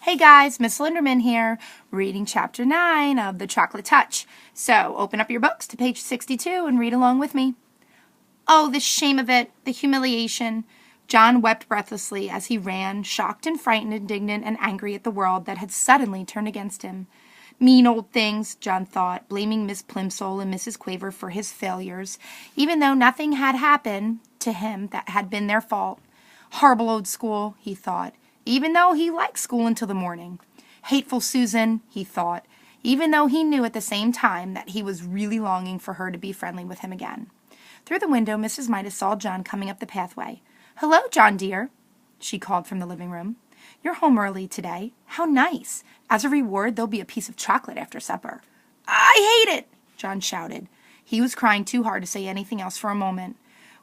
Hey guys, Miss Linderman here, reading Chapter 9 of The Chocolate Touch. So, open up your books to page 62 and read along with me. Oh, the shame of it, the humiliation. John wept breathlessly as he ran, shocked and frightened, indignant and angry at the world that had suddenly turned against him. Mean old things, John thought, blaming Miss Plimsoll and Mrs. Quaver for his failures, even though nothing had happened to him that had been their fault. Horrible old school, he thought, even though he liked school until the morning. Hateful Susan, he thought, even though he knew at the same time that he was really longing for her to be friendly with him again. Through the window, Mrs. Midas saw John coming up the pathway. "Hello, John dear," she called from the living room. "You're home early today. How nice. As a reward, there'll be a piece of chocolate after supper." "I hate it," John shouted. He was crying too hard to say anything else for a moment.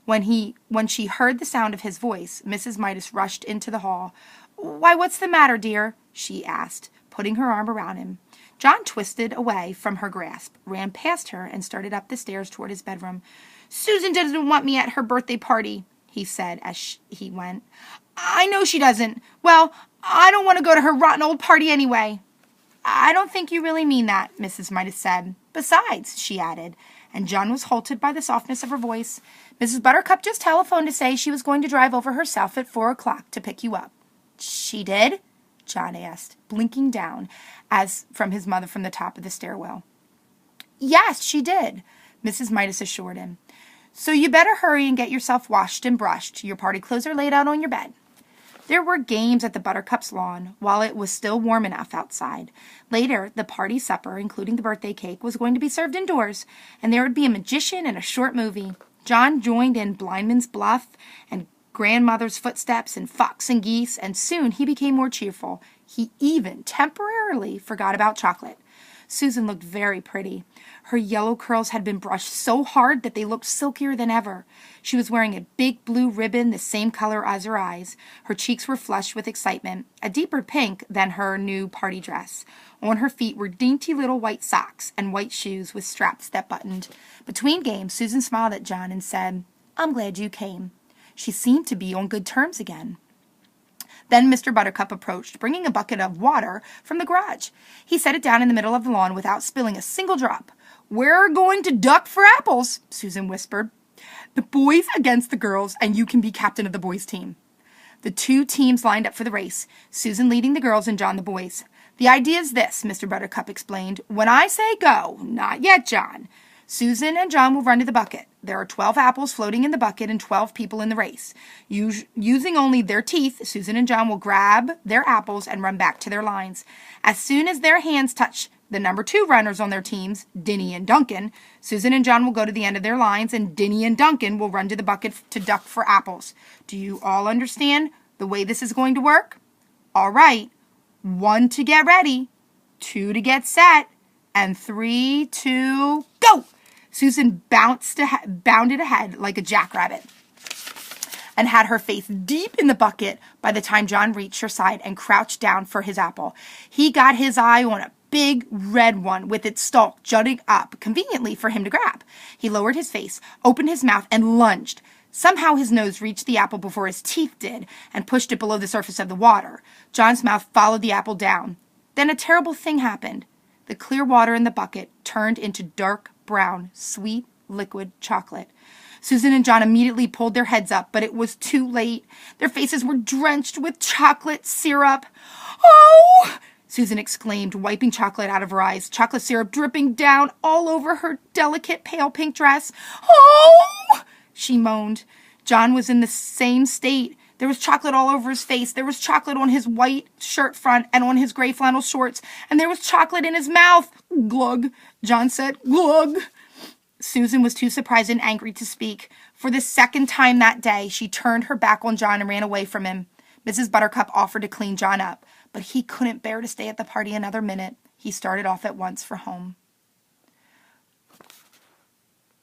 When she heard the sound of his voice, Mrs. Midas rushed into the hall. "Why, what's the matter, dear?" she asked, putting her arm around him. John twisted away from her grasp, ran past her, and started up the stairs toward his bedroom. "Susan doesn't want me at her birthday party," he said as he went. "I know she doesn't. Well, I don't want to go to her rotten old party anyway." "I don't think you really mean that," Mrs. Midas said. "Besides," she added, and John was halted by the softness of her voice, "Mrs. Buttercup just telephoned to say she was going to drive over herself at 4 o'clock to pick you up." "She did?" John asked, blinking down as from his mother from the top of the stairwell. "Yes, she did," Mrs. Midas assured him. "So you better hurry and get yourself washed and brushed. Your party clothes are laid out on your bed." There were games at the Buttercup's lawn while it was still warm enough outside. Later, the party supper, including the birthday cake, was going to be served indoors, and there would be a magician and a short movie. John joined in Blindman's Bluff and Grandmother's Footsteps and Fox and Geese, and soon he became more cheerful. He even temporarily forgot about chocolate. Susan looked very pretty. Her yellow curls had been brushed so hard that they looked silkier than ever. She was wearing a big blue ribbon the same color as her eyes. Her cheeks were flushed with excitement, a deeper pink than her new party dress. On her feet were dainty little white socks and white shoes with straps that buttoned. Between games, Susan smiled at John and said, "I'm glad you came." She seemed to be on good terms again. Then Mr. Buttercup approached, bringing a bucket of water from the garage. He set it down in the middle of the lawn without spilling a single drop. "We're going to duck for apples," Susan whispered. "The boys against the girls, and you can be captain of the boys' team." The two teams lined up for the race, Susan leading the girls and John the boys. "The idea is this," Mr. Buttercup explained. "When I say go, not yet, John, Susan and John will run to the bucket. There are 12 apples floating in the bucket and 12 people in the race. Using only their teeth, Susan and John will grab their apples and run back to their lines. As soon as their hands touch the number 2 runners on their teams, Dinny and Duncan, Susan and John will go to the end of their lines, and Dinny and Duncan will run to the bucket to duck for apples. Do you all understand the way this is going to work? All right. 1 to get ready, 2 to get set, and 3, 2, go!" Susan bounded ahead like a jackrabbit and had her face deep in the bucket by the time John reached her side and crouched down for his apple. He got his eye on a big red one with its stalk jutting up conveniently for him to grab. He lowered his face, opened his mouth, and lunged. Somehow his nose reached the apple before his teeth did and pushed it below the surface of the water. John's mouth followed the apple down. Then a terrible thing happened. The clear water in the bucket turned into dark brown, sweet, liquid chocolate. Susan and John immediately pulled their heads up, but it was too late. Their faces were drenched with chocolate syrup. "Oh!" Susan exclaimed, wiping chocolate out of her eyes, chocolate syrup dripping down all over her delicate pale pink dress. "Oh!" she moaned. John was in the same state. There was chocolate all over his face. There was chocolate on his white shirt front and on his gray flannel shorts. And there was chocolate in his mouth. "Glug," John said. "Glug." Susan was too surprised and angry to speak. For the second time that day, she turned her back on John and ran away from him. Mrs. Buttercup offered to clean John up, but he couldn't bear to stay at the party another minute. He started off at once for home.